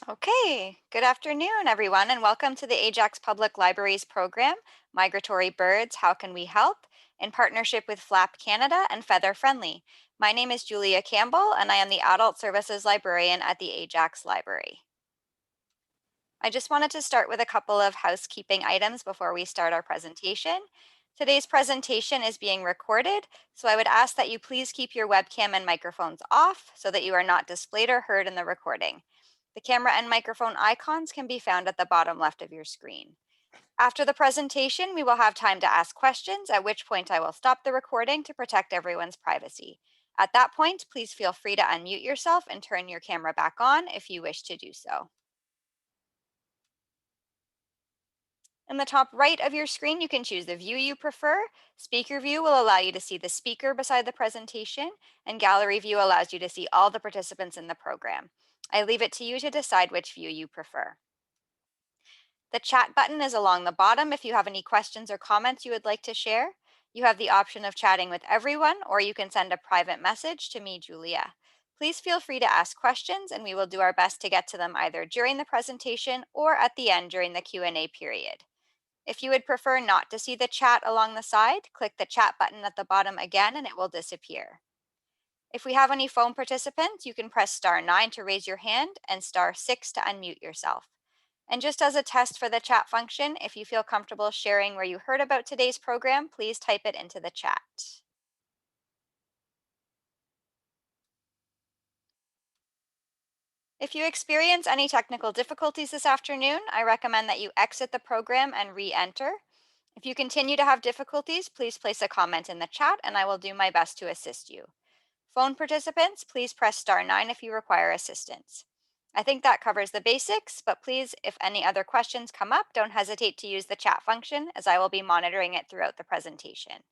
Okay, good afternoon, everyone, and welcome to the Ajax Public Libraries program, Migratory Birds, How Can We Help? In partnership with FLAP Canada and Feather Friendly. My name is Julia Campbell, and I am the Adult Services Librarian at the Ajax Library. I just wanted to start with a couple of housekeeping items before we start our presentation. Today's presentation is being recorded, so I would ask that you please keep your webcam and microphones off so that you are not displayed or heard in the recording. The camera and microphone icons can be found at the bottom left of your screen. After the presentation, we will have time to ask questions, at which point I will stop the recording to protect everyone's privacy. At that point, please feel free to unmute yourself and turn your camera back on if you wish to do so. In the top right of your screen, you can choose the view you prefer. Speaker view will allow you to see the speaker beside the presentation, and gallery view allows you to see all the participants in the program. I leave it to you to decide which view you prefer. The chat button is along the bottom if you have any questions or comments you would like to share. You have the option of chatting with everyone, or you can send a private message to me, Julia. Please feel free to ask questions, and we will do our best to get to them either during the presentation or at the end during the Q&A period. If you would prefer not to see the chat along the side, click the chat button at the bottom again and it will disappear. If we have any phone participants, you can press *9 to raise your hand and *6 to unmute yourself. And just as a test for the chat function, if you feel comfortable sharing where you heard about today's program, please type it into the chat. If you experience any technical difficulties this afternoon, I recommend that you exit the program and re-enter. If you continue to have difficulties, please place a comment in the chat and I will do my best to assist you. Phone participants, please press *9 if you require assistance. I think that covers the basics, but please, if any other questions come up, don't hesitate to use the chat function as I will be monitoring it throughout the presentation.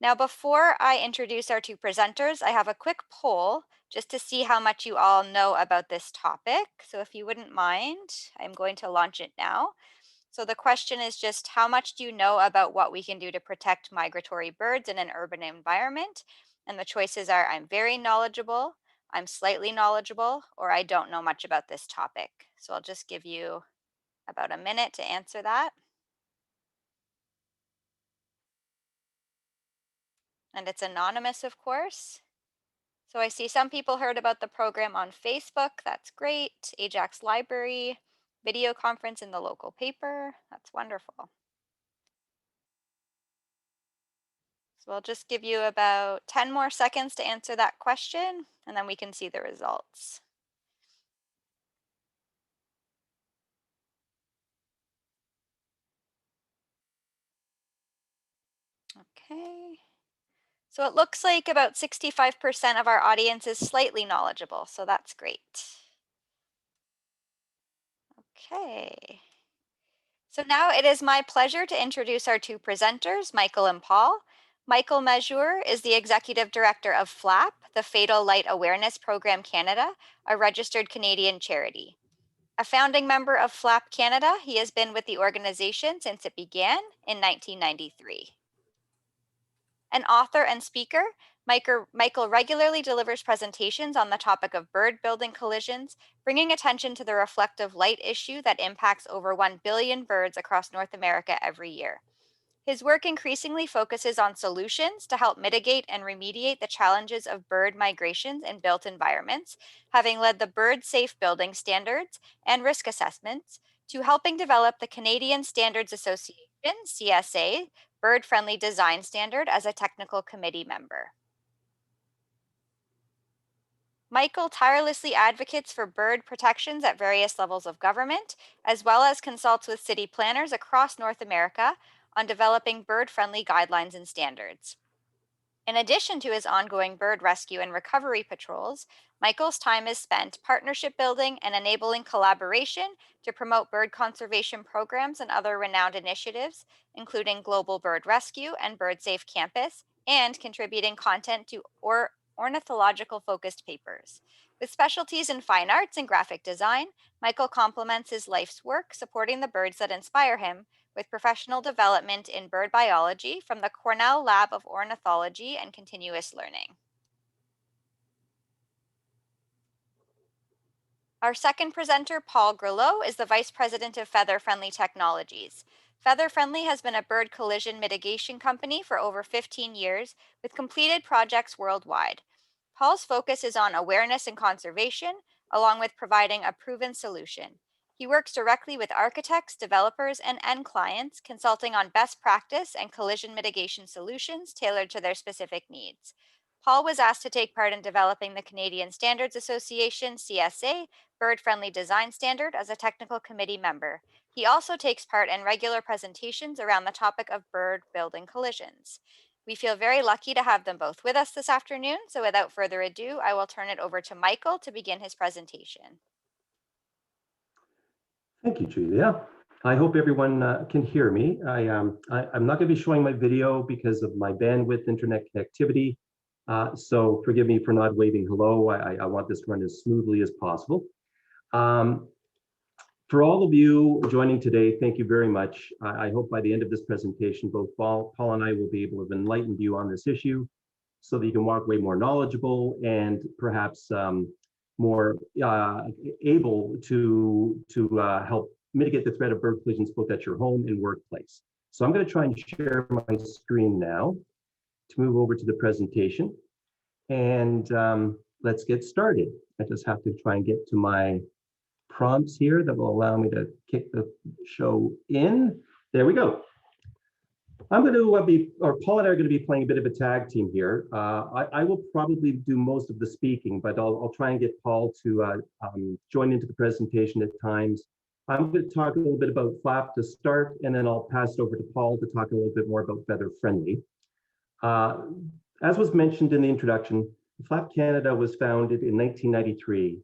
Now, before I introduce our two presenters, I have a quick poll just to see how much you all know about this topic. So if you wouldn't mind, I'm going to launch it now. So the question is just how much do you know about what we can do to protect migratory birds in an urban environment? And the choices are I'm very knowledgeable, I'm slightly knowledgeable, or I don't know much about this topic. So I'll just give you about a minute to answer that. And it's anonymous, of course. So I see some people heard about the program on Facebook. That's great. Ajax Library, video conference in the local paper. That's wonderful. So I'll just give you about 10 more seconds to answer that question, and then we can see the results. Okay. So it looks like about 65% of our audience is slightly knowledgeable, so that's great. Okay. So now it is my pleasure to introduce our two presenters, Michael and Paul. Michael Mesures is the Executive Director of FLAP, the Fatal Light Awareness Program Canada, a registered Canadian charity. A founding member of FLAP Canada, he has been with the organization since it began in 1993. An author and speaker, Michael regularly delivers presentations on the topic of bird building collisions, bringing attention to the reflective light issue that impacts over 1 billion birds across North America every year. His work increasingly focuses on solutions to help mitigate and remediate the challenges of bird migrations in built environments, having led the Bird Safe Building Standards and Risk Assessments to helping develop the Canadian Standards Association, CSA, Bird Friendly Design Standard as a technical committee member. Michael tirelessly advocates for bird protections at various levels of government, as well as consults with city planners across North America on developing bird-friendly guidelines and standards. In addition to his ongoing bird rescue and recovery patrols, Michael's time is spent partnership building and enabling collaboration to promote bird conservation programs and other renowned initiatives, including Global Bird Rescue and Bird Safe Campus, and contributing content to ornithological focused papers. With specialties in fine arts and graphic design, Michael complements his life's work supporting the birds that inspire him with professional development in bird biology from the Cornell Lab of Ornithology and Continuous Learning. Our second presenter, Paul Groleau, is the Vice President of Feather Friendly Technologies. Feather Friendly has been a bird collision mitigation company for over 15 years with completed projects worldwide. Paul's focus is on awareness and conservation, along with providing a proven solution. He works directly with architects, developers, and end clients, consulting on best practice and collision mitigation solutions tailored to their specific needs. Paul was asked to take part in developing the Canadian Standards Association (CSA) Bird Friendly Design Standard as a technical committee member. He also takes part in regular presentations around the topic of bird building collisions. We feel very lucky to have them both with us this afternoon, so without further ado, I will turn it over to Michael to begin his presentation. Thank you, Julia. I hope everyone can hear me. I'm not going to be showing my video because of my bandwidth internet connectivity, so forgive me for not waving hello. I want this to run as smoothly as possible. For all of you joining today, thank you very much. I hope by the end of this presentation, both Paul and I will be able to have enlightened you on this issue so that you can walk away more knowledgeable and perhaps more able to help mitigate the threat of bird collisions both at your home and workplace. So I'm going to try and share my screen now to move over to the presentation. And let's get started. I just have to try and get to my prompts here that will allow me to kick the show in. There we go. I'm going to Paul and I are going to be playing a bit of a tag team here. I will probably do most of the speaking, but I'll try and get Paul to join into the presentation at times. I'm going to talk a little bit about FLAP to start, and then I'll pass it over to Paul to talk a little bit more about Feather Friendly. As was mentioned in the introduction, FLAP Canada was founded in 1993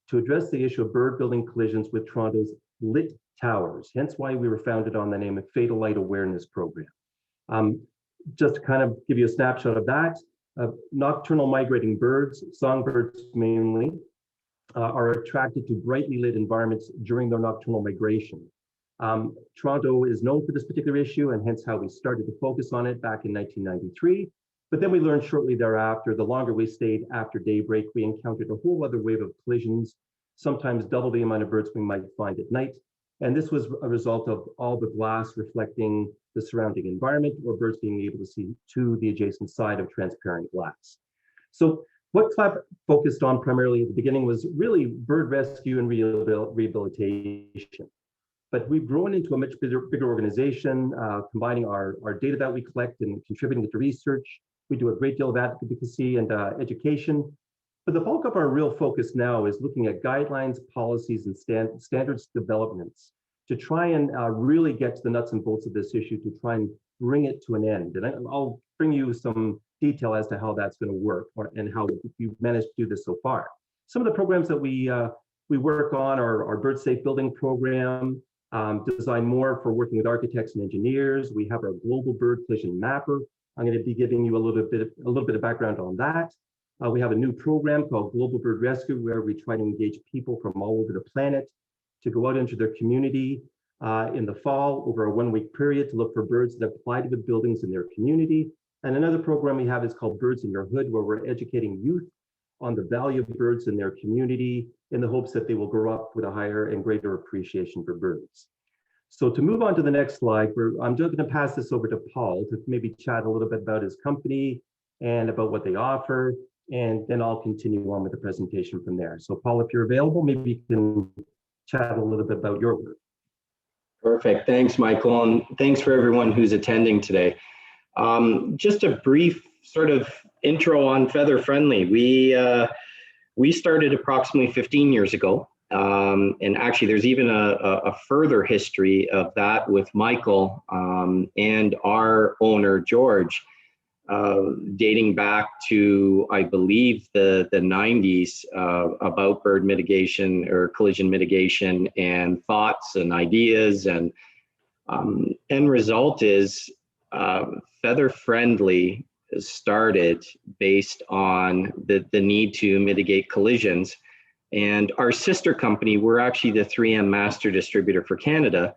to address the issue of bird building collisions with Toronto's lit towers, hence why we were founded on the name of Fatal Light Awareness Program. Just to kind of give you a snapshot of that, nocturnal migrating birds, songbirds mainly, are attracted to brightly lit environments during their nocturnal migration. Toronto is known for this particular issue, and hence how we started to focus on it back in 1993. But then we learned shortly thereafter, the longer we stayed after daybreak, we encountered a whole other wave of collisions, sometimes double the amount of birds we might find at night. And this was a result of all the glass reflecting the surrounding environment, or birds being able to see to the adjacent side of transparent glass. So what FLAP focused on primarily at the beginning was really bird rescue and rehabilitation. But we've grown into a much bigger organization, combining our data that we collect and contributing it to research. We do a great deal of advocacy and education. But the bulk of our real focus now is looking at guidelines, policies, and standards developments to try and really get to the nuts and bolts of this issue, to try and bring it to an end. And I'll bring you some detail as to how that's going to work and how we've managed to do this so far. Some of the programs that we work on are our Bird Safe Building program, designed more for working with architects and engineers. We have our global bird collision mapper. I'm going to be giving you a little bit of background on that. We have a new program called Global Bird Rescue, where we try to engage people from all over the planet to go out into their community in the fall over a one-week period to look for birds that have collided with buildings in their community. And another program we have is called Birds in Your Hood, where we're educating youth on the value of birds in their community in the hopes that they will grow up with a higher and greater appreciation for birds. So to move on to the next slide, I'm just going to pass this over to Paul to maybe chat a little bit about his company and about what they offer, and then I'll continue on with the presentation from there. So Paul, if you're available, maybe you can chat a little bit about your work. Perfect. Thanks, Michael, and thanks for everyone who's attending today. Just a brief sort of intro on Feather Friendly. We started approximately 15 years ago. And actually, there's even a further history of that with Michael and our owner, George, dating back to, I believe, the 90s about bird mitigation or collision mitigation and thoughts and ideas. And end result is Feather Friendly started based on the need to mitigate collisions. And our sister company, we're actually the 3M master distributor for Canada.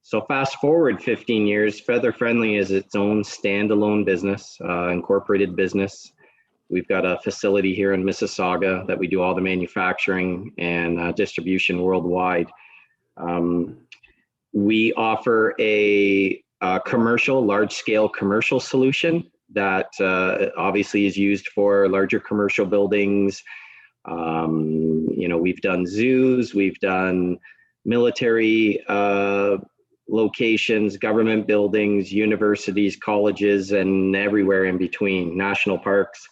So fast forward 15 years, Feather Friendly is its own standalone business, incorporated business. We've got a facility here in Mississauga that we do all the manufacturing and distribution worldwide. We offer a commercial, large-scale commercial solution that obviously is used for larger commercial buildings. You know, we've done zoos, we've done military locations, government buildings, universities, colleges, and everywhere in between, national parks.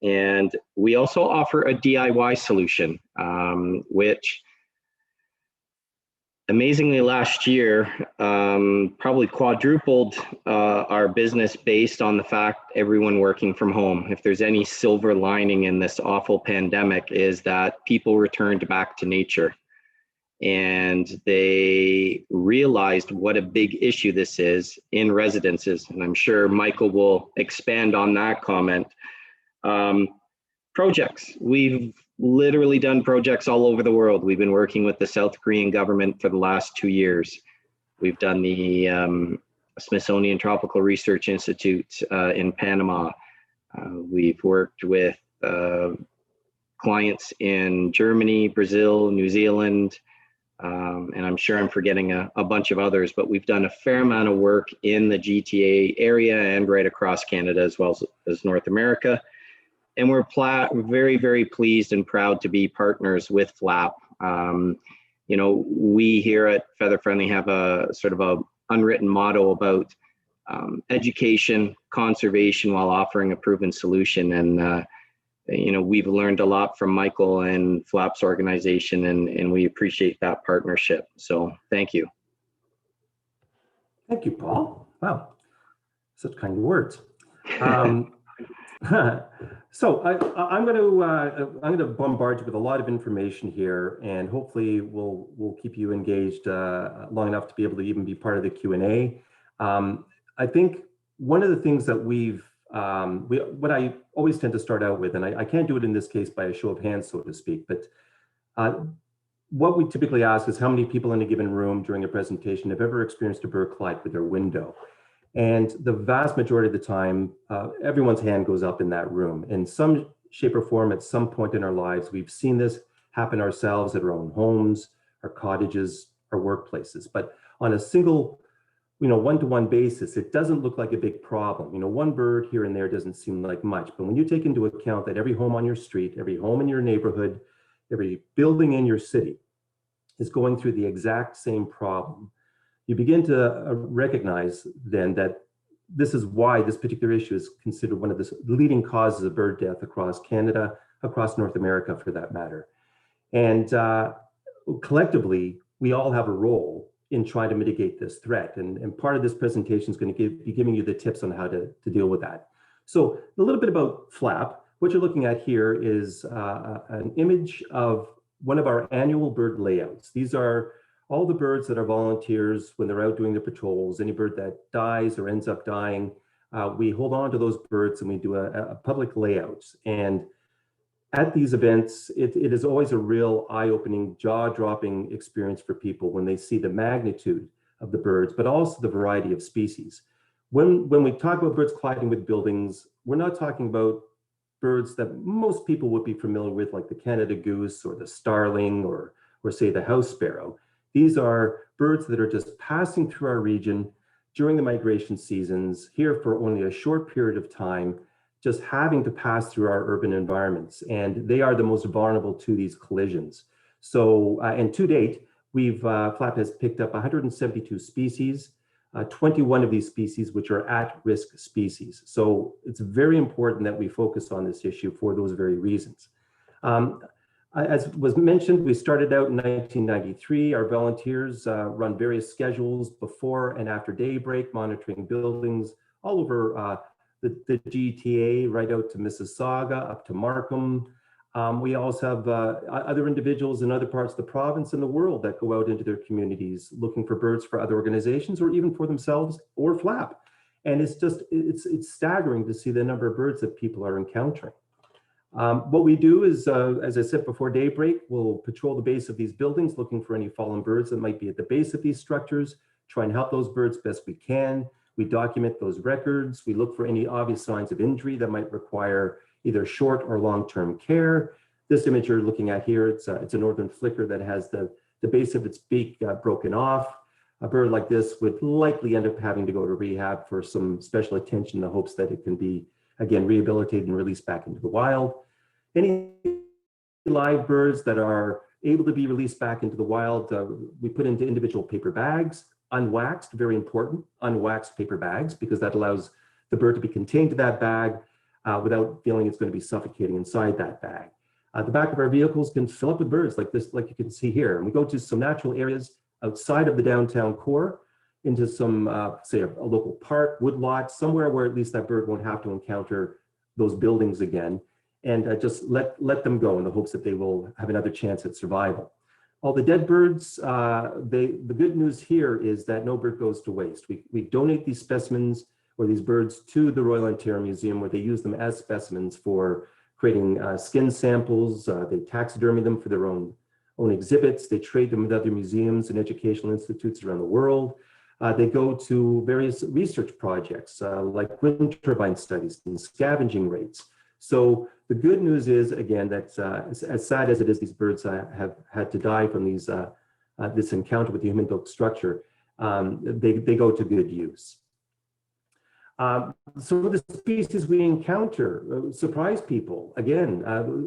And we also offer a DIY solution, which amazingly last year probably quadrupled our business based on the fact everyone working from home. If there's any silver lining in this awful pandemic, is that people returned back to nature. And they realized what a big issue this is in residences. And I'm sure Michael will expand on that comment. Projects. We've literally done projects all over the world. We've been working with the South Korean government for the last 2 years. We've done the Smithsonian Tropical Research Institute in Panama. We've worked with clients in Germany, Brazil, New Zealand, and I'm sure I'm forgetting a bunch of others, but we've done a fair amount of work in the GTA area and right across Canada as well as North America. And we're very, very pleased and proud to be partners with FLAP. You know, we here at Feather Friendly have a sort of a unwritten motto about education, conservation, while offering a proven solution. And you know, we've learned a lot from Michael and FLAP's organization, and we appreciate that partnership. So thank you. Thank you, Paul. Wow, such kind words. So I'm going to bombard you with a lot of information here, and hopefully we'll keep you engaged long enough to be able to even be part of the Q&A. I think one of the things that what I always tend to start out with, and I can't do it in this case by a show of hands, so to speak, but what we typically ask is how many people in a given room during a presentation have ever experienced a bird collide with their window. And the vast majority of the time, everyone's hand goes up in that room. In some shape or form, at some point in our lives, we've seen this happen ourselves at our own homes, our cottages, our workplaces. But on a single, one-to-one basis, it doesn't look like a big problem. One bird here and there doesn't seem like much. But when you take into account that every home on your street, every home in your neighborhood, every building in your city is going through the exact same problem, you begin to recognize then that this is why this particular issue is considered one of the leading causes of bird death across Canada, across North America for that matter. And collectively, we all have a role in trying to mitigate this threat. And part of this presentation is going to be giving you the tips on how to deal with that. So a little bit about FLAP. What you're looking at here is an image of one of our annual bird layouts. These are all the birds that are volunteers when they're out doing their patrols. Any bird that dies or ends up dying, we hold on to those birds and we do a public layout. And at these events, it is always a real eye-opening, jaw-dropping experience for people when they see the magnitude of the birds, but also the variety of species. When we talk about birds colliding with buildings, we're not talking about birds that most people would be familiar with, like the Canada goose or the starling or say the house sparrow. These are birds that are just passing through our region during the migration seasons, here for only a short period of time, just having to pass through our urban environments. And they are the most vulnerable to these collisions. So, and to date, FLAP has picked up 172 species, 21 of these species, which are at-risk species. So it's very important that we focus on this issue for those very reasons. As was mentioned, we started out in 1993. Our volunteers run various schedules before and after daybreak, monitoring buildings all over the GTA, right out to Mississauga, up to Markham. We also have other individuals in other parts of the province and the world that go out into their communities looking for birds for other organizations or even for themselves or FLAP. And it's staggering to see the number of birds that people are encountering. What we do is, as I said before daybreak, we'll patrol the base of these buildings looking for any fallen birds that might be at the base of these structures, try and help those birds best we can. We document those records. We look for any obvious signs of injury that might require either short or long-term care. This image you're looking at here, it's a northern flicker that has the base of its beak broken off. A bird like this would likely end up having to go to rehab for some special attention in the hopes that it can be, again, rehabilitated and released back into the wild. Any live birds that are able to be released back into the wild, we put into individual paper bags, unwaxed, very important, unwaxed paper bags, because that allows the bird to be contained to that bag without feeling it's going to be suffocating inside that bag. The back of our vehicles can fill up with birds like this, like you can see here. And we go to some natural areas outside of the downtown core, into some, say, a local park, woodlot, somewhere where at least that bird won't have to encounter those buildings again, and just let them go in the hopes that they will have another chance at survival. All the dead birds, the good news here is that no bird goes to waste. We donate these specimens or these birds to the Royal Ontario Museum, where they use them as specimens for creating skin samples. They taxidermy them for their own exhibits. They trade them with other museums and educational institutes around the world. They go to various research projects like wind turbine studies and scavenging rates. So the good news is, again, that as sad as it is, these birds have had to die from this encounter with the human-built structure, they go to good use. So the species we encounter surprise people. Again,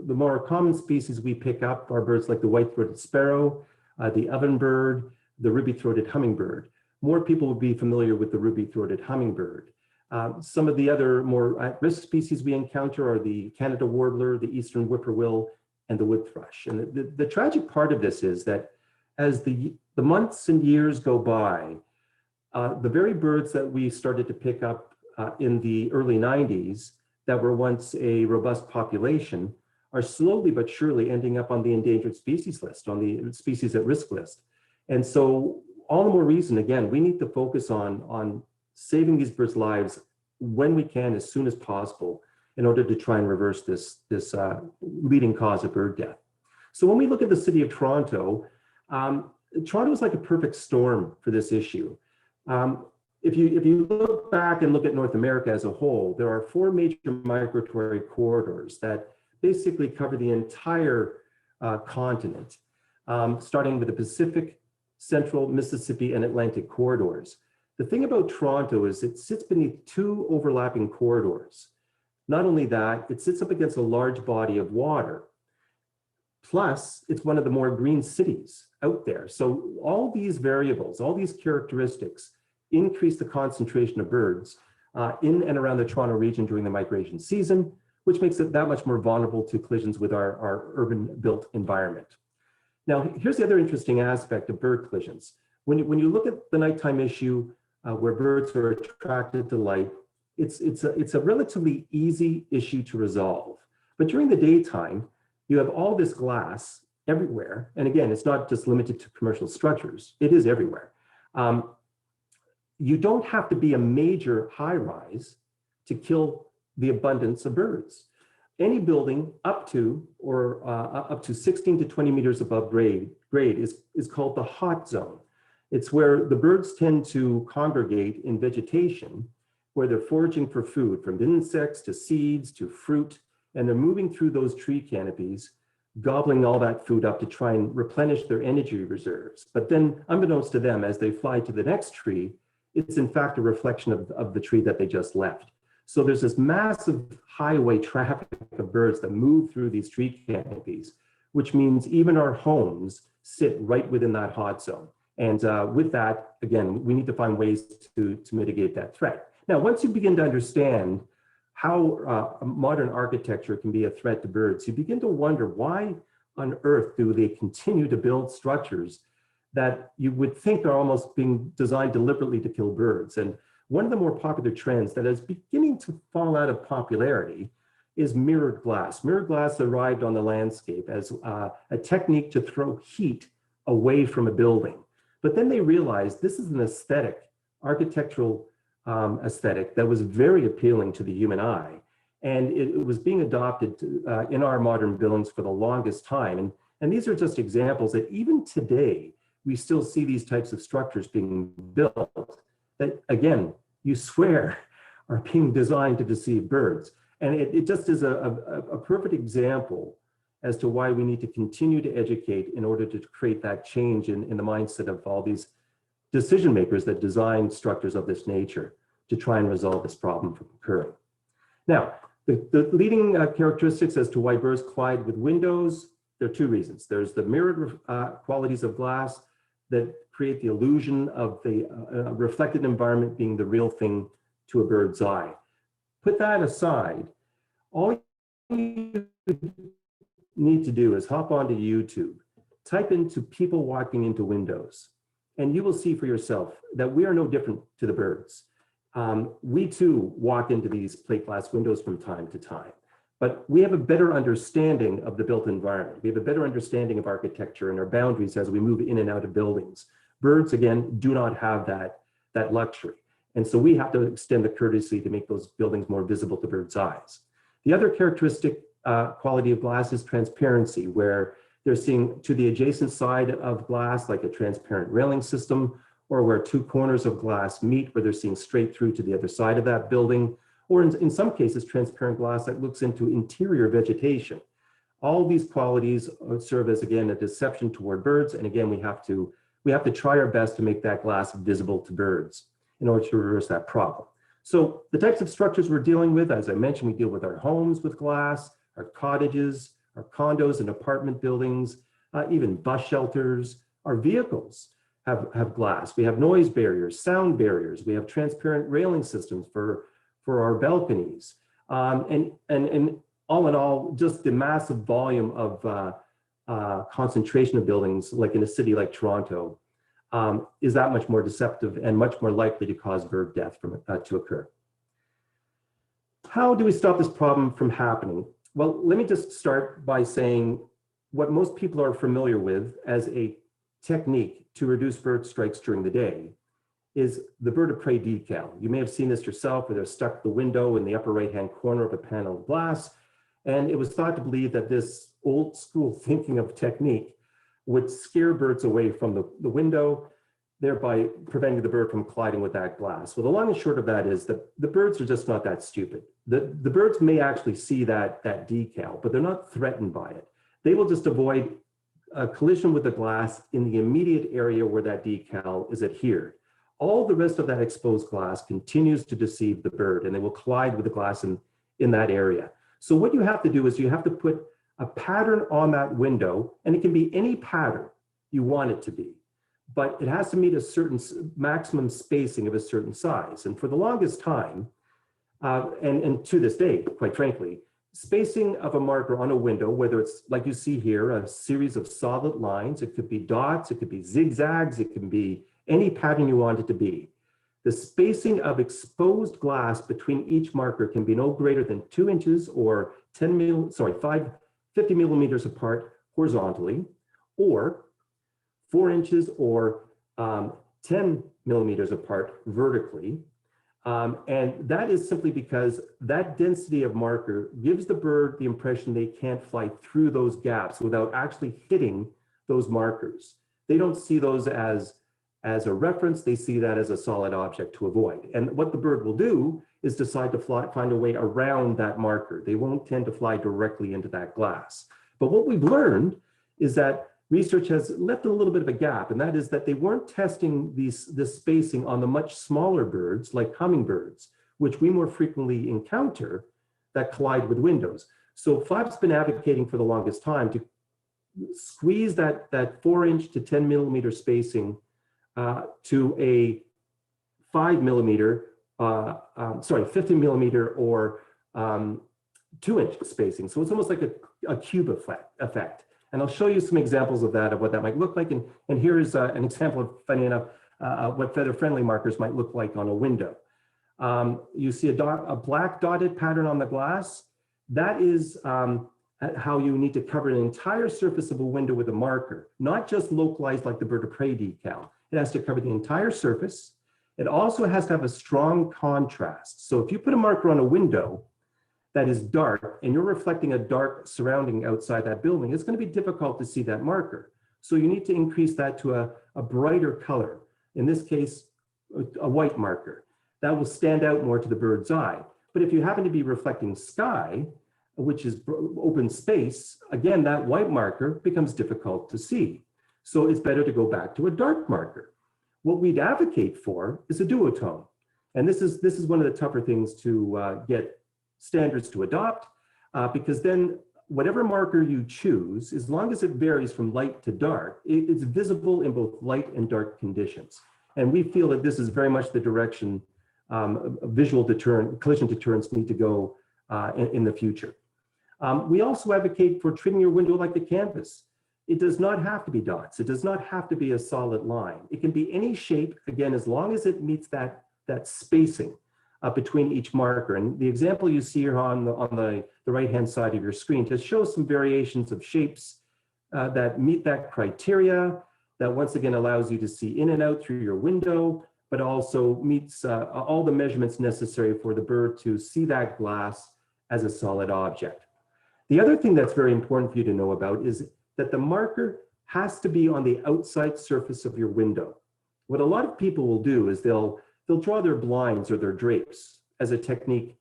the more common species we pick up are birds like the white-throated sparrow, the ovenbird, the ruby-throated hummingbird. More people would be familiar with the ruby-throated hummingbird. Some of the other more at-risk species we encounter are the Canada warbler, the eastern whippoorwill, and the wood thrush. And the tragic part of this is that as the months and years go by, the very birds that we started to pick up in the early 90s that were once a robust population are slowly but surely ending up on the endangered species list, on the species at risk list. And so all the more reason, again, we need to focus on saving these birds' lives when we can, as soon as possible, in order to try and reverse this leading cause of bird death. So when we look at the city of Toronto, Toronto is like a perfect storm for this issue. If you look back and look at North America as a whole, there are 4 major migratory corridors that basically cover the entire continent, starting with the Pacific, Central, Mississippi, and Atlantic corridors. The thing about Toronto is it sits beneath 2 overlapping corridors. Not only that, it sits up against a large body of water. Plus, it's one of the more green cities out there. So all these variables, all these characteristics increase the concentration of birds in and around the Toronto region during the migration season, which makes it that much more vulnerable to collisions with our urban built environment. Now, here's the other interesting aspect of bird collisions. When you look at the nighttime issue where birds are attracted to light, it's a relatively easy issue to resolve. But during the daytime, you have all this glass everywhere. And again, it's not just limited to commercial structures, it is everywhere. You don't have to be a major high rise to kill the abundance of birds. Any building up to 16 to 20 meters above grade is called the hot zone. It's where the birds tend to congregate in vegetation, where they're foraging for food, from insects to seeds to fruit, and they're moving through those tree canopies, gobbling all that food up to try and replenish their energy reserves. But then, unbeknownst to them, as they fly to the next tree, it's in fact a reflection of the tree that they just left. So there's this massive highway traffic of birds that move through these tree canopies, which means even our homes sit right within that hot zone. And with that, again, we need to find ways to mitigate that threat. Now, once you begin to understand how modern architecture can be a threat to birds, you begin to wonder, why on earth do they continue to build structures that you would think are almost being designed deliberately to kill birds? And one of the more popular trends that is beginning to fall out of popularity is mirrored glass. Mirrored glass arrived on the landscape as a technique to throw heat away from a building. But then they realized this is an aesthetic, architectural aesthetic that was very appealing to the human eye. And it was being adopted in our modern buildings for the longest time. And these are just examples that even today, we still see these types of structures being built that, again, you swear are being designed to deceive birds. And it just is a perfect example as to why we need to continue to educate in order to create that change in the mindset of all these decision makers that design structures of this nature to try and resolve this problem from occurring. Now, the leading characteristics as to why birds collide with windows, there are two reasons. There's the mirrored qualities of glass that create the illusion of the reflected environment being the real thing to a bird's eye. Put that aside, all you need to do is hop onto YouTube, type into people walking into windows, and you will see for yourself that we are no different to the birds. We too walk into these plate glass windows from time to time, but we have a better understanding of the built environment. We have a better understanding of architecture and our boundaries as we move in and out of buildings. Birds, again, do not have that luxury. And so we have to extend the courtesy to make those buildings more visible to birds' eyes. The other characteristic quality of glass is transparency, where they're seeing to the adjacent side of glass, like a transparent railing system, or where two corners of glass meet, where they're seeing straight through to the other side of that building, or in some cases, transparent glass that looks into interior vegetation. All these qualities serve as, again, a deception toward birds. And again, we have to try our best to make that glass visible to birds in order to reverse that problem. So the types of structures we're dealing with, as I mentioned, we deal with our homes with glass, our cottages, our condos and apartment buildings, even bus shelters. Our vehicles have glass. We have noise barriers, sound barriers. We have transparent railing systems for our balconies. And all in all, just the massive volume of concentration of buildings, like in a city like Toronto, is that much more deceptive and much more likely to cause bird death to occur. How do we stop this problem from happening? Well, let me just start by saying what most people are familiar with as a technique to reduce bird strikes during the day is the bird of prey decal. You may have seen this yourself, where they're stuck at the window in the upper right-hand corner of a panel of glass. And it was thought to believe that this old school thinking of technique would scare birds away from the window, thereby preventing the bird from colliding with that glass. Well, the long and short of that is that the birds are just not that stupid. The birds may actually see that decal, but they're not threatened by it. They will just avoid a collision with the glass in the immediate area where that decal is adhered. All the rest of that exposed glass continues to deceive the bird, and they will collide with the glass in that area. So what you have to do is you have to put a pattern on that window, and it can be any pattern you want it to be, but it has to meet a certain maximum spacing of a certain size. And for the longest time, and to this day, quite frankly, spacing of a marker on a window, whether it's like you see here, a series of solid lines, it could be dots, it could be zigzags, it can be any pattern you want it to be. The spacing of exposed glass between each marker can be no greater than 2 inches or 50 millimeters apart horizontally, or 4 inches or 10 millimeters apart vertically. And that is simply because that density of marker gives the bird the impression they can't fly through those gaps without actually hitting those markers. They don't see those as a reference, they see that as a solid object to avoid. And what the bird will do is decide to find a way around that marker. They won't tend to fly directly into that glass. But what we've learned is that research has left a little bit of a gap, and that is that they weren't testing this spacing on the much smaller birds like hummingbirds, which we more frequently encounter that collide with windows. So FLAP's been advocating for the longest time to squeeze that 4-inch to 10 millimeter spacing to a 50 millimeter or 2-inch spacing. So it's almost like a cube effect. And I'll show you some examples of that, of what that might look like. And here is an example of, funny enough, what feather-friendly markers might look like on a window. You see a black dotted pattern on the glass. That is how you need to cover an entire surface of a window with a marker, not just localized like the bird of prey decal. It has to cover the entire surface. It also has to have a strong contrast. So if you put a marker on a window that is dark and you're reflecting a dark surrounding outside that building, it's going to be difficult to see that marker. So you need to increase that to a brighter color. In this case, a white marker. That will stand out more to the bird's eye. But if you happen to be reflecting sky, which is open space, again, that white marker becomes difficult to see. So it's better to go back to a dark marker. What we'd advocate for is a duotone. And this is one of the tougher things to get standards to adopt, because then whatever marker you choose, as long as it varies from light to dark, it's visible in both light and dark conditions. And we feel that this is very much the direction visual deterrent, collision deterrents need to go in the future. We also advocate for treating your window like a canvas. It does not have to be dots. It does not have to be a solid line. It can be any shape, again, as long as it meets that spacing between each marker. And the example you see here on the right-hand side of your screen just shows some variations of shapes that meet that criteria, that once again allows you to see in and out through your window, but also meets all the measurements necessary for the bird to see that glass as a solid object. The other thing that's very important for you to know about is that the marker has to be on the outside surface of your window. What a lot of people will do is they'll draw their blinds or their drapes as a technique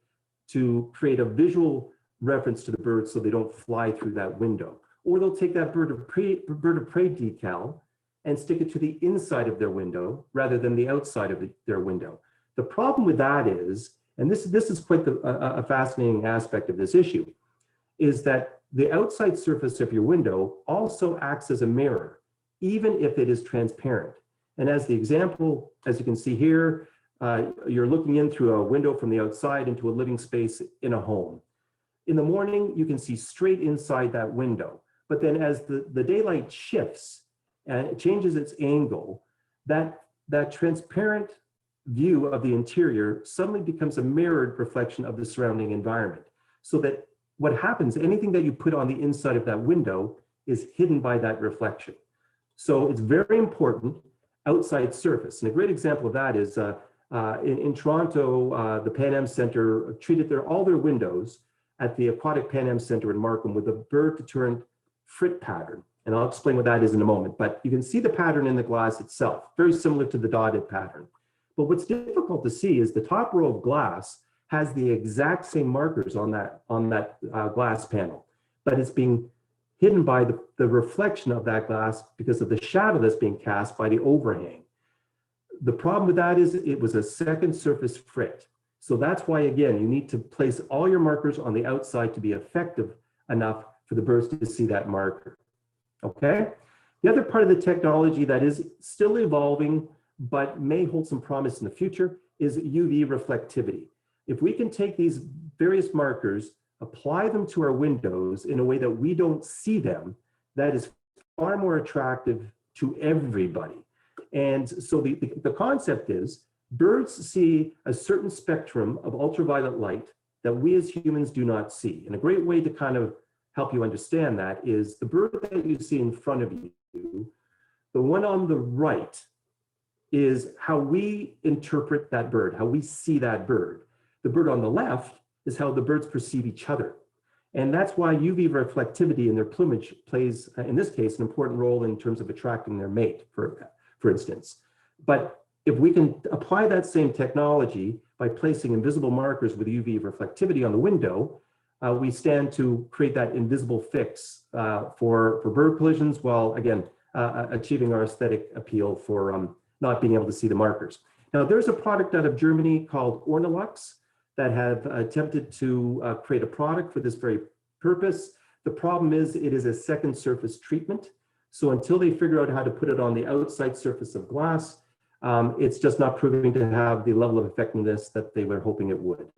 to create a visual reference to the bird so they don't fly through that window. Or they'll take that bird of prey decal and stick it to the inside of their window rather than the outside of their window. The problem with that is, and this is quite a fascinating aspect of this issue, is that the outside surface of your window also acts as a mirror, even if it is transparent. And as the example, as you can see here, you're looking in through a window from the outside into a living space in a home. In the morning, you can see straight inside that window. But then as the daylight shifts and it changes its angle, that transparent view of the interior suddenly becomes a mirrored reflection of the surrounding environment. So that what happens, anything that you put on the inside of that window is hidden by that reflection. So it's very important outside surface. And a great example of that is in Toronto, the Pan Am Centre treated all their windows at the Aquatic Pan Am Centre in Markham with a bird deterrent frit pattern. And I'll explain what that is in a moment, but you can see the pattern in the glass itself, very similar to the dotted pattern. But what's difficult to see is the top row of glass has the exact same markers on that glass panel, but it's being hidden by the reflection of that glass because of the shadow that's being cast by the overhang. The problem with that is it was a second surface frit. So that's why, again, you need to place all your markers on the outside to be effective enough for the birds to see that marker, okay? The other part of the technology that is still evolving, but may hold some promise in the future is UV reflectivity. If we can take these various markers, apply them to our windows in a way that we don't see them, that is far more attractive to everybody. And so the concept is birds see a certain spectrum of ultraviolet light that we as humans do not see. And a great way to kind of help you understand that is the bird that you see in front of you, the one on the right is how we interpret that bird, how we see that bird. The bird on the left is how the birds perceive each other. And that's why UV reflectivity in their plumage plays, in this case, an important role in terms of attracting their mate, for instance. But if we can apply that same technology by placing invisible markers with UV reflectivity on the window, we stand to create that invisible fix for bird collisions while, again, achieving our aesthetic appeal for not being able to see the markers. Now, there's a product out of Germany called Ornilux that have attempted to create a product for this very purpose. The problem is it is a second surface treatment. So until they figure out how to put it on the outside surface of glass, it's just not proving to have the level of effectiveness that they were hoping it would.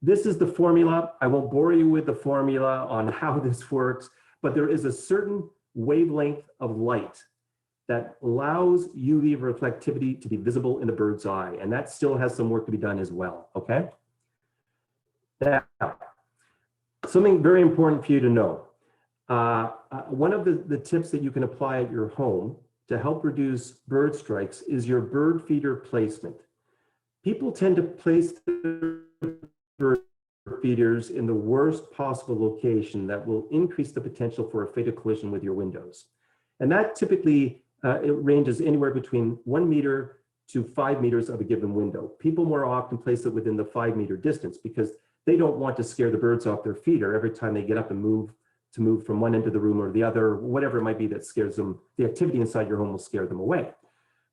This is the formula. I won't bore you with the formula on how this works, but there is a certain wavelength of light that allows UV reflectivity to be visible in the bird's eye, and that still has some work to be done as well, okay? Now, something very important for you to know. One of the tips that you can apply at your home to help reduce bird strikes is your bird feeder placement. People tend to place their bird feeders in the worst possible location that will increase the potential for a fatal collision with your windows. And that typically, it ranges anywhere between 1 meter to 5 meters of a given window. People more often place it within the 5 meter distance because they don't want to scare the birds off their feeder every time they get up and move from one end of the room or the other, whatever it might be that scares them. The activity inside your home will scare them away.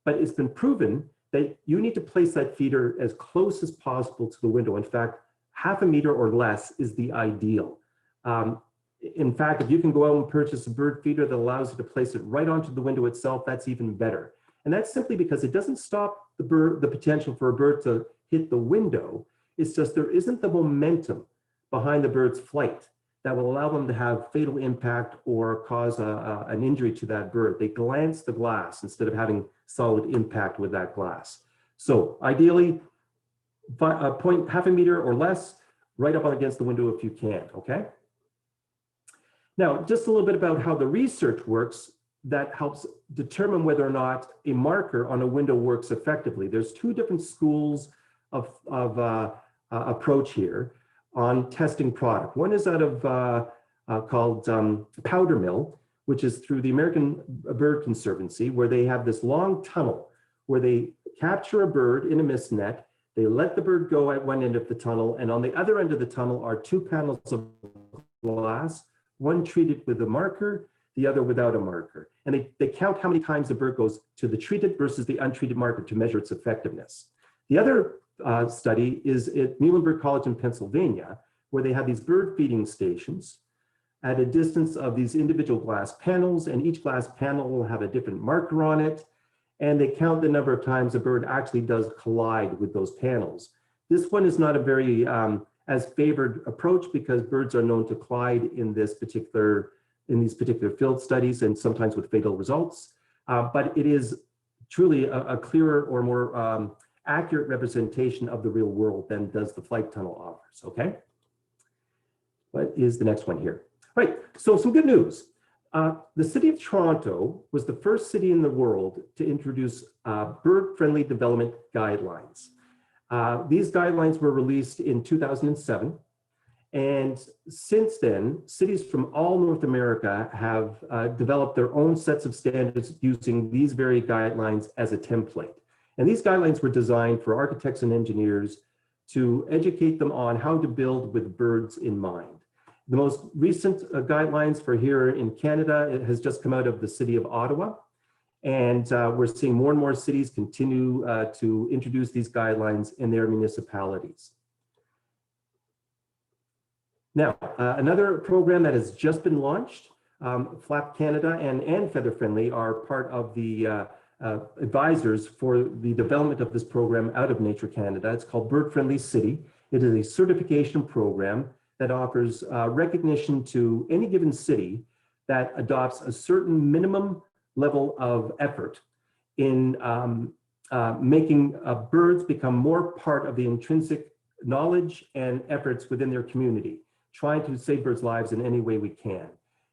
But it's been proven that you need to place that feeder as close as possible to the window. In fact, 1/2 meter or less is the ideal. In fact, if you can go out and purchase a bird feeder that allows you to place it right onto the window itself, that's even better. And that's simply because it doesn't stop the potential for a bird to hit the window. It's just there isn't the momentum behind the bird's flight that will allow them to have fatal impact or cause an injury to that bird. They glance the glass instead of having solid impact with that glass. So ideally, 1/2 meter or less, right up against the window if you can, okay? Now, just a little bit about how the research works that helps determine whether or not a marker on a window works effectively. There's 2 different schools of approach here on testing product. One is out of called Powder Mill, which is through the American Bird Conservancy, where they have this long tunnel where they capture a bird in a mist net. They let the bird go at one end of the tunnel, and on the other end of the tunnel are 2 panels of glass, one treated with a marker, the other without a marker. And they count how many times the bird goes to the treated versus the untreated marker to measure its effectiveness. The other study is at Muhlenberg College in Pennsylvania, where they have these bird feeding stations at a distance of these individual glass panels, and each glass panel will have a different marker on it, and they count the number of times a bird actually does collide with those panels. This one is not a very as favored approach because birds are known to collide in these particular field studies and sometimes with fatal results, but it is truly a clearer or more accurate representation of the real world than does the flight tunnel offers, okay? What is the next one here? Right, so some good news. The city of Toronto was the first city in the world to introduce bird-friendly development guidelines. These guidelines were released in 2007. And since then, cities from all North America have developed their own sets of standards using these very guidelines as a template. And these guidelines were designed for architects and engineers to educate them on how to build with birds in mind. The most recent guidelines for here in Canada, it has just come out of the city of Ottawa. And we're seeing more and more cities continue to introduce these guidelines in their municipalities. Now, another program that has just been launched, FLAP Canada and Feather Friendly are part of the advisors for the development of this program out of Nature Canada. It's called Bird Friendly City. It is a certification program that offers recognition to any given city that adopts a certain minimum level of effort in making birds become more part of the intrinsic knowledge and efforts within their community, trying to save birds' lives in any way we can.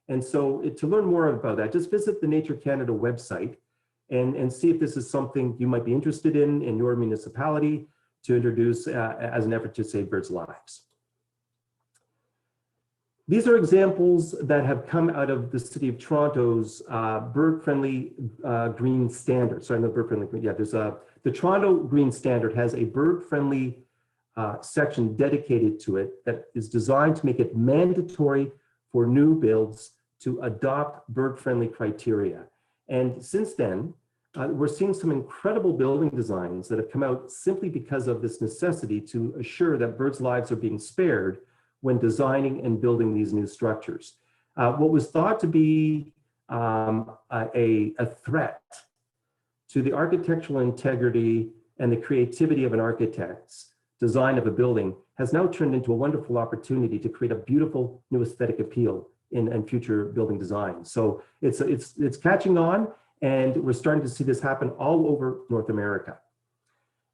And so to learn more about that, just visit the Nature Canada website and see if this is something you might be interested in your municipality to introduce as an effort to save birds' lives. These are examples that have come out of the City of Toronto's bird-friendly green standard. Sorry, no bird-friendly green. Yeah, there's the Toronto Green Standard has a bird-friendly section dedicated to it that is designed to make it mandatory for new builds to adopt bird-friendly criteria. And since then, we're seeing some incredible building designs that have come out simply because of this necessity to assure that birds' lives are being spared when designing and building these new structures. What was thought to be a threat to the architectural integrity and the creativity of an architect's design of a building has now turned into a wonderful opportunity to create a beautiful new aesthetic appeal in future building designs. So it's catching on, and we're starting to see this happen all over North America.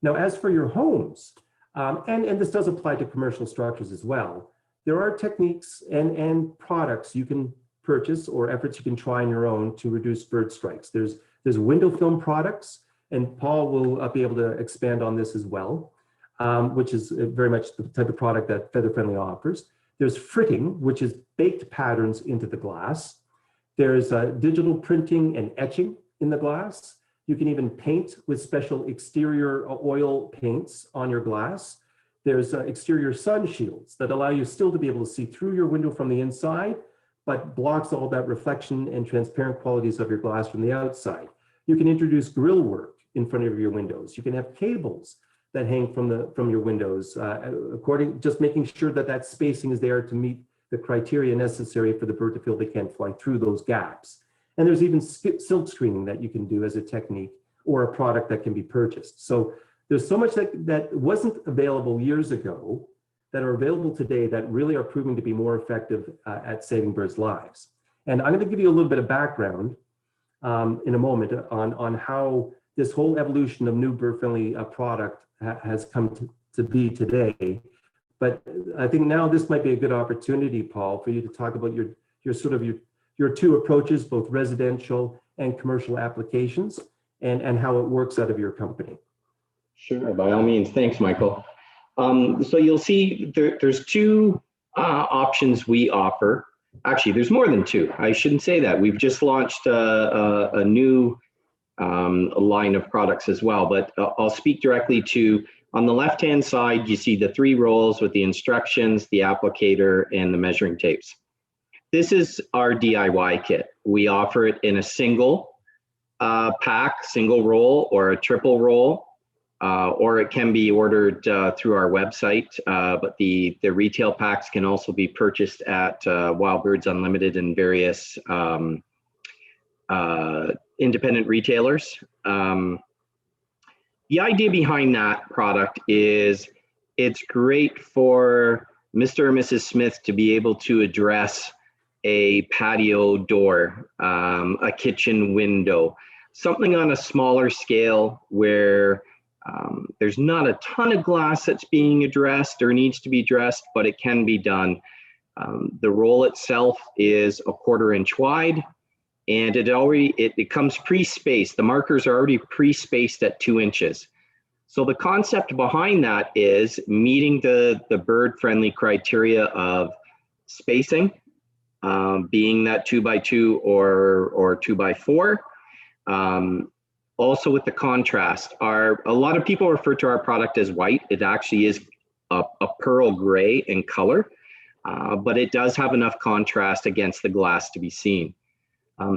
Now, as for your homes, and this does apply to commercial structures as well, there are techniques and products you can purchase or efforts you can try on your own to reduce bird strikes. There's window film products, and Paul will be able to expand on this as well, which is very much the type of product that Feather Friendly offers. There's fritting, which is baked patterns into the glass. There's digital printing and etching in the glass. You can even paint with special exterior oil paints on your glass. There's exterior sun shields that allow you still to be able to see through your window from the inside, but blocks all that reflection and transparent qualities of your glass from the outside. You can introduce grill work in front of your windows. You can have cables that hang from your windows, just making sure that that spacing is there to meet the criteria necessary for the bird to feel they can't fly through those gaps. And there's even silk screening that you can do as a technique or a product that can be purchased. So there's so much that wasn't available years ago that are available today that really are proving to be more effective at saving birds' lives. And I'm going to give you a little bit of background in a moment on how this whole evolution of new bird-friendly product has come to be today. But I think now this might be a good opportunity, Paul, for you to talk about your two approaches, both residential and commercial applications, and how it works out of your company. Sure, by all means. Thanks, Michael. So you'll see there's two options we offer. Actually, there's more than two. I shouldn't say that. We've just launched a new line of products as well, but I'll speak directly to, on the left-hand side, you see the 3 rolls with the instructions, the applicator, and the measuring tapes. This is our DIY kit. We offer it in a single pack, single roll, or a triple roll, or it can be ordered through our website, but the retail packs can also be purchased at Wild Birds Unlimited and various independent retailers. The idea behind that product is it's great for Mr. or Mrs. Smith to be able to address a patio door, a kitchen window, something on a smaller scale where there's not a ton of glass that's being addressed or needs to be addressed, but it can be done. The roll itself is a 1/4 inch wide, and it comes pre-spaced. The markers are already pre-spaced at 2 inches. So the concept behind that is meeting the bird-friendly criteria of spacing, being that 2x2 or 2x4. Also with the contrast, a lot of people refer to our product as white. It actually is a pearl gray in color, but it does have enough contrast against the glass to be seen.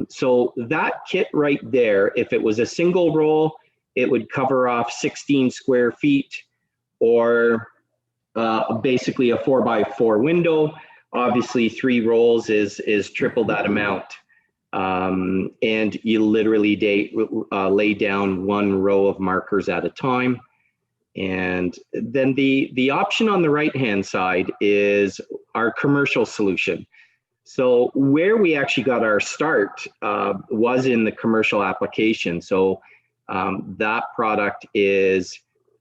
So that kit right there, if it was a single roll, it would cover off 16 square feet, or basically a 4x4 window. Obviously 3 rolls is triple that amount. And you literally lay down 1 row of markers at a time. And then the option on the right-hand side is our commercial solution. So where we actually got our start was in the commercial application. So that product is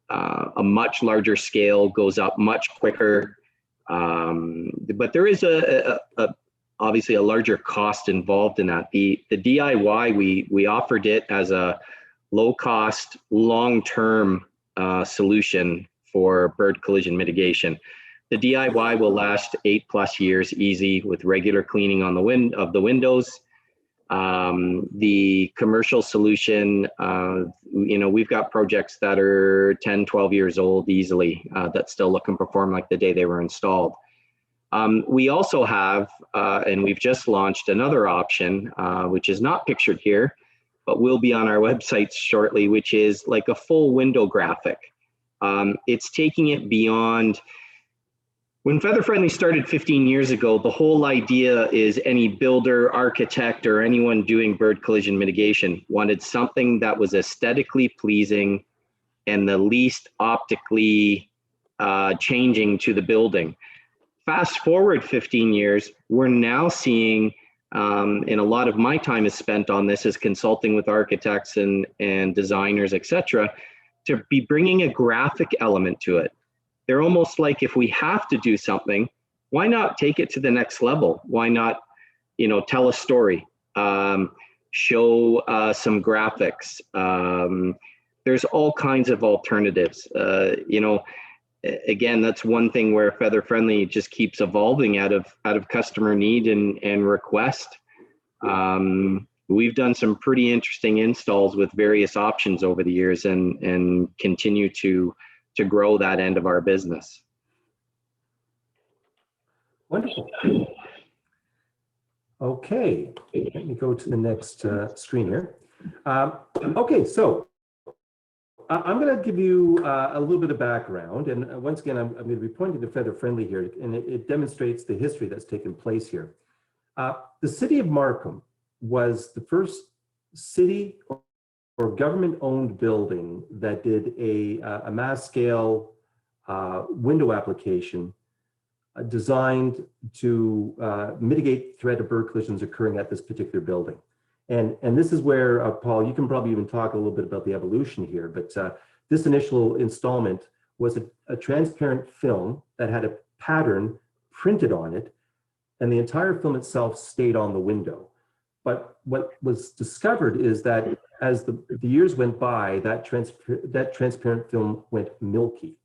a much larger scale, goes up much quicker, but there is obviously a larger cost involved in that. The DIY, we offered it as a low-cost, long-term solution for bird collision mitigation. The DIY will last 8+ years easy with regular cleaning on the windows. The commercial solution, we've got projects that are 10, 12 years old easily that still look and perform like the day they were installed. We also have, and we've just launched another option, which is not pictured here, but will be on our website shortly, which is like a full window graphic. It's taking it beyond. When Feather Friendly started 15 years ago, the whole idea is any builder, architect, or anyone doing bird collision mitigation wanted something that was aesthetically pleasing and the least optically changing to the building. Fast forward 15 years, we're now seeing, and a lot of my time is spent on this, is consulting with architects and designers, etc., to be bringing a graphic element to it. They're almost like, if we have to do something, why not take it to the next level? Why not, tell a story, show some graphics. There's all kinds of alternatives. Again, that's one thing where Feather Friendly just keeps evolving out of customer need and request. we've done some pretty interesting installs with various options over the years, and continue to grow that end of our business. Wonderful. Okay, let me go to the next screen here. Okay, so I'm going to give you a little bit of background, and once again, I'm going to be pointing to Feather Friendly here, and it demonstrates the history that's taken place here. The city of Markham was the first city or government-owned building that did a mass-scale window application designed to mitigate threat of bird collisions occurring at this particular building. And this is where, Paul, you can probably even talk a little bit about the evolution here, but this initial installment was a transparent film that had a pattern printed on it, and the entire film itself stayed on the window. But what was discovered is that as the years went by, that transparent film went milky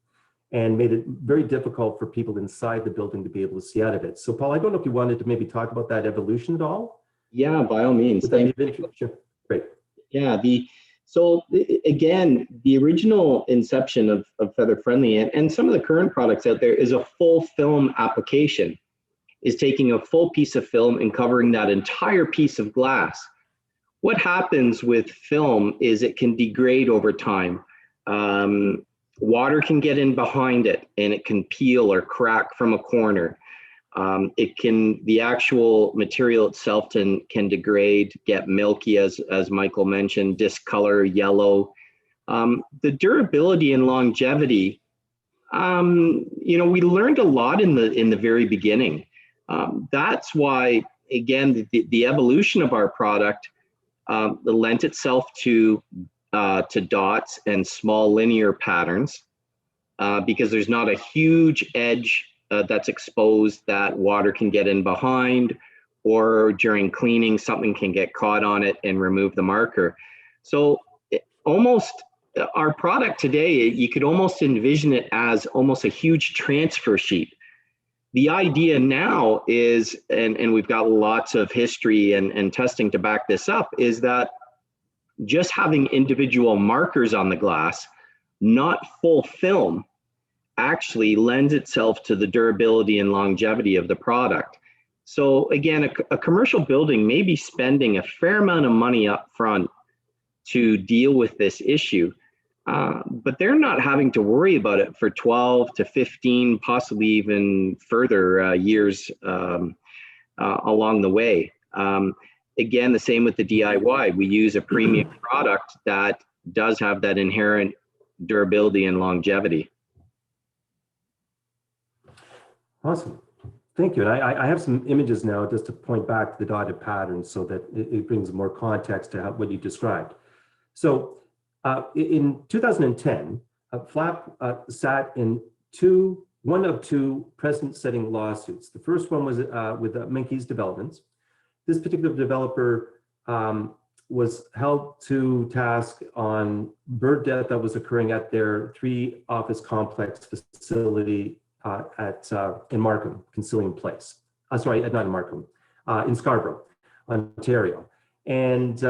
and made it very difficult for people inside the building to be able to see out of it. So Paul, I don't know if you wanted to maybe talk about that evolution at all? Yeah, by all means. Would that be of interest? Sure. Great. Yeah, so again, the original inception of Feather Friendly and some of the current products out there is a full film application, is taking a full piece of film and covering that entire piece of glass. What happens with film is it can degrade over time. Water can get in behind it and it can peel or crack from a corner. The actual material itself can degrade, get milky, as Michael mentioned, discolor, yellow. The durability and longevity, we learned a lot in the very beginning. That's why, again, the evolution of our product lent itself to dots and small linear patterns, because there's not a huge edge that's exposed that water can get in behind, or during cleaning something can get caught on it and remove the marker. So our product today, you could almost envision it as almost a huge transfer sheet. The idea now is, and we've got lots of history and testing to back this up, is that just having individual markers on the glass, not full film, actually lends itself to the durability and longevity of the product. So again, a commercial building may be spending a fair amount of money up front to deal with this issue, but they're not having to worry about it for 12 to 15, possibly even further years along the way. Again, the same with the DIY. We use a premium product that does have that inherent durability and longevity. Awesome. Thank you. And I have some images now just to point back to the dotted pattern so that it brings more context to what you described. So in 2010, Flap sat in one of two precedent-setting lawsuits. The first one was with Menke's Developments. This particular developer was held to task on bird death that was occurring at their 3-office complex facility in Markham, Concilium Place. Sorry, not in Markham, in Scarborough, Ontario. And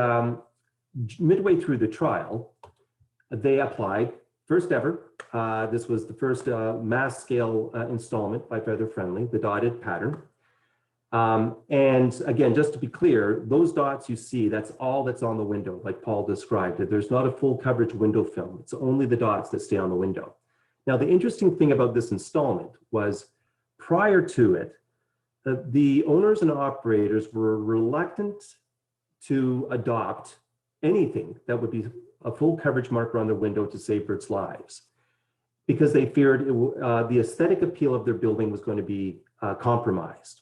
midway through the trial, they applied, first ever. This was the first mass scale installment by Feather Friendly, the dotted pattern. And again, just to be clear, those dots you see, that's all that's on the window, like Paul described. There's not a full coverage window film. It's only the dots that stay on the window. Now, the interesting thing about this installment was prior to it, the owners and operators were reluctant to adopt anything that would be a full coverage marker on their window to save birds' lives, because they feared the aesthetic appeal of their building was going to be compromised.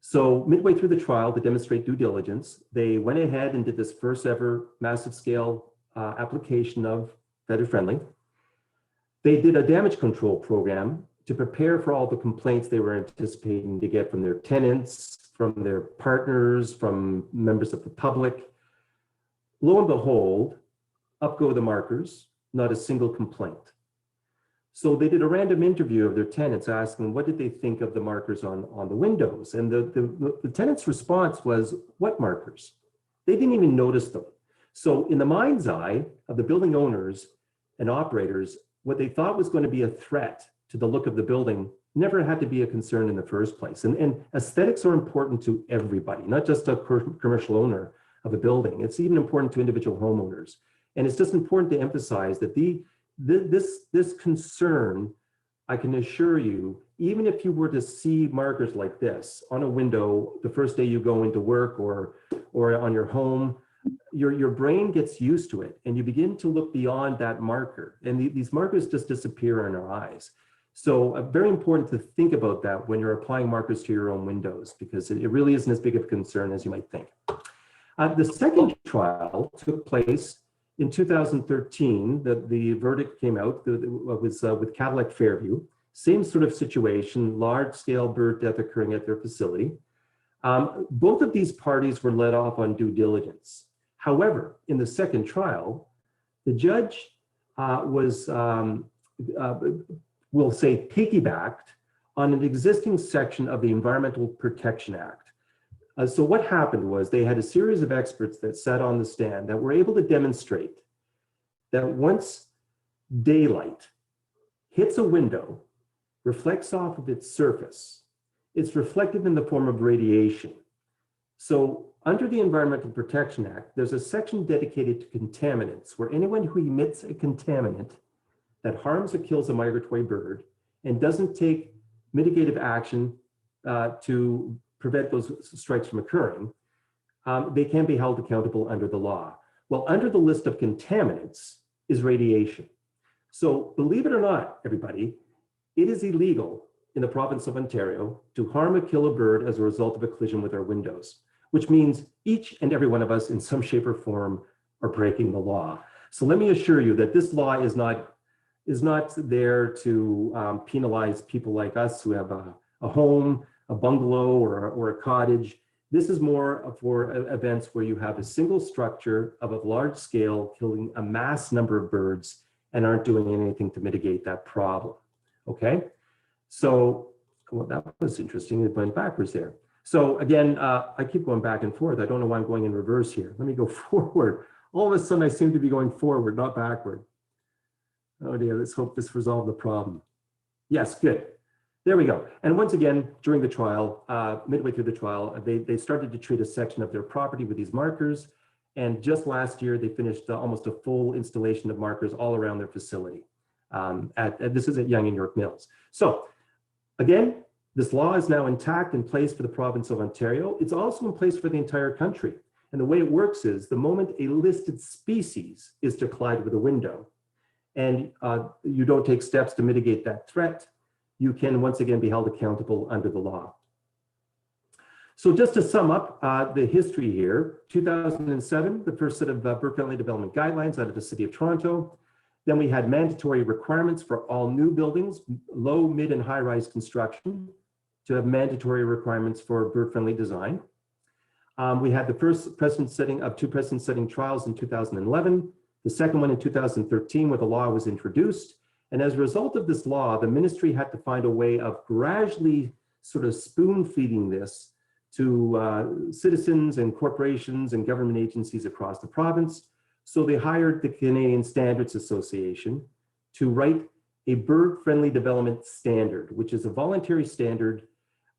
So midway through the trial, to demonstrate due diligence, they went ahead and did this first ever massive scale application of Feather Friendly. They did a damage control program to prepare for all the complaints they were anticipating to get from their tenants, from their partners, from members of the public. Lo and behold, up go the markers, not a single complaint. So they did a random interview of their tenants asking what did they think of the markers on the windows. And the tenant's response was, what markers? They didn't even notice them. So in the mind's eye of the building owners and operators, what they thought was going to be a threat to the look of the building never had to be a concern in the first place. And aesthetics are important to everybody, not just a commercial owner of a building. It's even important to individual homeowners. And it's just important to emphasize that this concern, I can assure you, even if you were to see markers like this on a window the first day you go into work or on your home, your brain gets used to it and you begin to look beyond that marker. And these markers just disappear in our eyes. So very important to think about that when you're applying markers to your own windows, because it really isn't as big of a concern as you might think. The second trial took place in 2013. The verdict came out. It was with Cadillac Fairview. Same sort of situation, large-scale bird death occurring at their facility. Both of these parties were let off on due diligence. However, in the second trial, the judge we'll say, piggybacked on an existing section of the Environmental Protection Act. So what happened was they had a series of experts that sat on the stand that were able to demonstrate that once daylight hits a window, reflects off of its surface, it's reflected in the form of radiation. So under the Environmental Protection Act, there's a section dedicated to contaminants, where anyone who emits a contaminant that harms or kills a migratory bird and doesn't take mitigative action to prevent those strikes from occurring, they can be held accountable under the law. Well, under the list of contaminants is radiation. So believe it or not, everybody, it is illegal in the province of Ontario to harm or kill a bird as a result of a collision with our windows, which means each and every one of us in some shape or form are breaking the law. So let me assure you that this law is not there to penalize people like us who have a home, a bungalow, or a cottage. This is more for events where you have a single structure of a large scale killing a mass number of birds and aren't doing anything to mitigate that problem, okay? So, well, that was interesting, it went backwards there. So again, I keep going back and forth. I don't know why I'm going in reverse here. Let me go forward. All of a sudden I seem to be going forward, not backward. Oh dear, let's hope this resolved the problem. Yes, good. There we go. And once again, during the trial, midway through the trial, they started to treat a section of their property with these markers. And just last year, they finished almost a full installation of markers all around their facility. This is at Yonge and York Mills. So again, this law is now intact in place for the province of Ontario. It's also in place for the entire country. And the way it works is the moment a listed species is to collide with a window, and you don't take steps to mitigate that threat, you can once again be held accountable under the law. So just to sum up the history here, 2007, the first set of bird-friendly development guidelines out of the City of Toronto. Then we had mandatory requirements for all new buildings, low, mid, and high-rise construction, to have mandatory requirements for bird-friendly design. We had the first precedent-setting of two precedent-setting trials in 2011, the second one in 2013, where the law was introduced. And as a result of this law, the ministry had to find a way of gradually sort of spoon-feeding this to citizens and corporations and government agencies across the province. So they hired the Canadian Standards Association to write a bird-friendly development standard, which is a voluntary standard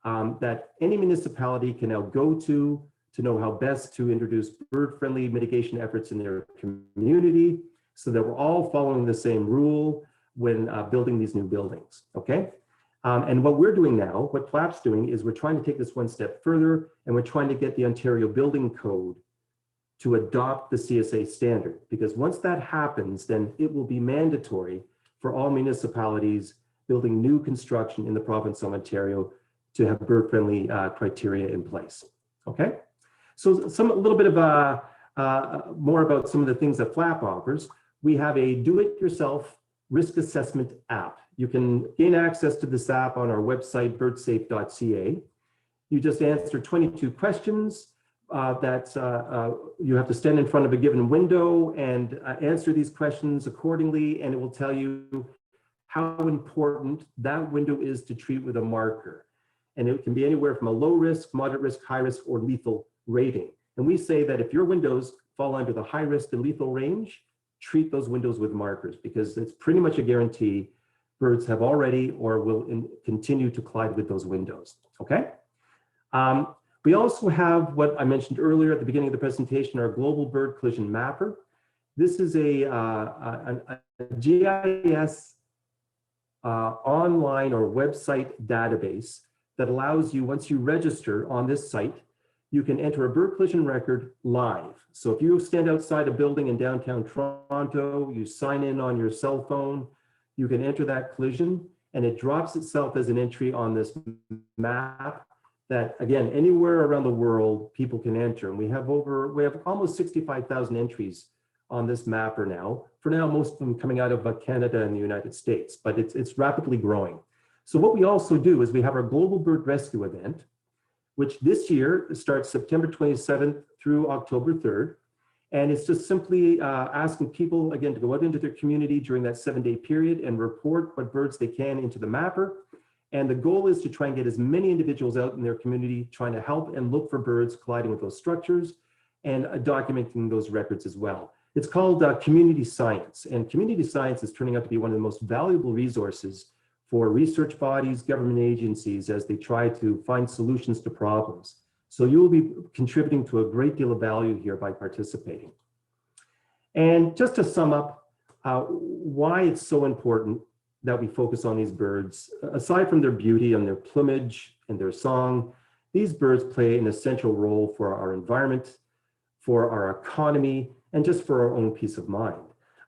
that any municipality can now go to know how best to introduce bird-friendly mitigation efforts in their community, so that we're all following the same rule when building these new buildings, okay? And what we're doing now, what FLAP's doing, is we're trying to take this one step further, and we're trying to get the Ontario Building Code to adopt the CSA standard, because once that happens, then it will be mandatory for all municipalities building new construction in the province of Ontario to have bird-friendly criteria in place, okay? So a little bit of more about some of the things that FLAP offers. We have a do-it-yourself risk assessment app. You can gain access to this app on our website, birdsafe.ca. You just answer 22 questions that you have to stand in front of a given window and answer these questions accordingly, and it will tell you how important that window is to treat with a marker. And it can be anywhere from a low risk, moderate risk, high risk, or lethal rating. And we say that if your windows fall under the high risk and lethal range, treat those windows with markers, because it's pretty much a guarantee birds have already or will continue to collide with those windows, okay? We also have what I mentioned earlier at the beginning of the presentation, our global bird collision mapper. This is a GIS online or website database that allows you, once you register on this site, you can enter a bird collision record live. So if you stand outside a building in downtown Toronto, you sign in on your cell phone, you can enter that collision, and it drops itself as an entry on this map that, again, anywhere around the world, people can enter. And we have almost 65,000 entries on this mapper now. For now, most of them coming out of Canada and the United States, but it's rapidly growing. So what we also do is we have our Global Bird Rescue event, which this year starts September 27th through October 3rd. And it's just simply asking people, again, to go out into their community during that 7-day period and report what birds they can into the mapper. And the goal is to try and get as many individuals out in their community trying to help and look for birds colliding with those structures and documenting those records as well. It's called community science, and community science is turning out to be one of the most valuable resources for research bodies, government agencies, as they try to find solutions to problems. So you will be contributing to a great deal of value here by participating. And just to sum up why it's so important that we focus on these birds, aside from their beauty and their plumage and their song, these birds play an essential role for our environment, for our economy, and just for our own peace of mind.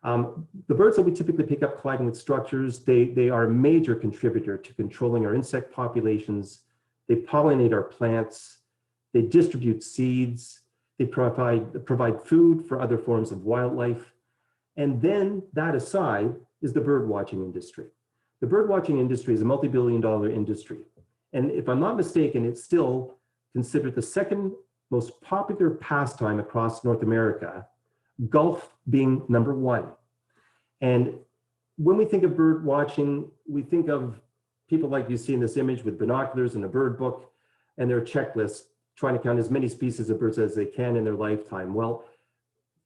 The birds that we typically pick up colliding with structures, they are a major contributor to controlling our insect populations. They pollinate our plants, they distribute seeds, they provide food for other forms of wildlife. And then that aside is the bird watching industry. The bird watching industry is a multi-billion-dollar industry. And if I'm not mistaken, it's still considered the second most popular pastime across North America, golf being number one. And when we think of bird watching, we think of people like you see in this image with binoculars and a bird book and their checklist, trying to count as many species of birds as they can in their lifetime. Well,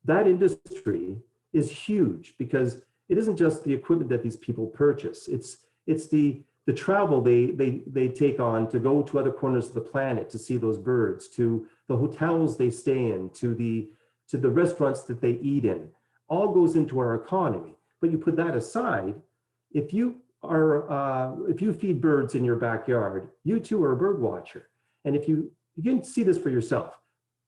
that industry is huge because it isn't just the equipment that these people purchase. It's the travel they take on to go to other corners of the planet to see those birds, to the hotels they stay in, to the restaurants that they eat in. All goes into our economy. But you put that aside, if you feed birds in your backyard, you too are a bird watcher. And if you can see this for yourself,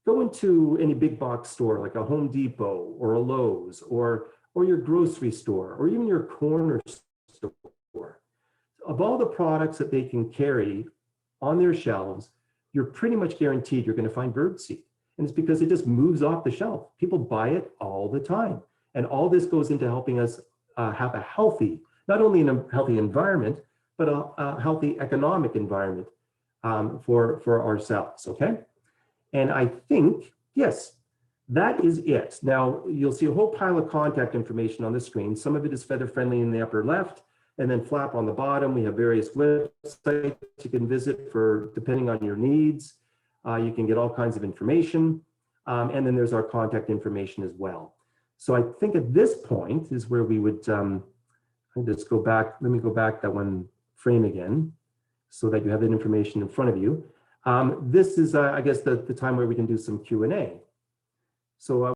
go into any big box store like a Home Depot or a Lowe's or your grocery store or even your corner store. Of all the products that they can carry on their shelves, you're pretty much guaranteed you're going to find birdseed. And it's because it just moves off the shelf. People buy it all the time. And all this goes into helping us have a healthy, not only a healthy environment, but a healthy economic environment for ourselves, okay? And I think, yes, that is it. Now, you'll see a whole pile of contact information on the screen. Some of it is feather friendly in the upper left, and then Flap on the bottom. We have various websites you can visit for, depending on your needs. You can get all kinds of information. And then there's our contact information as well. So I think at this point is where we would, just go back, let me go back that one frame again so that you have that information in front of you. This is, I guess, the time where we can do some Q&A. So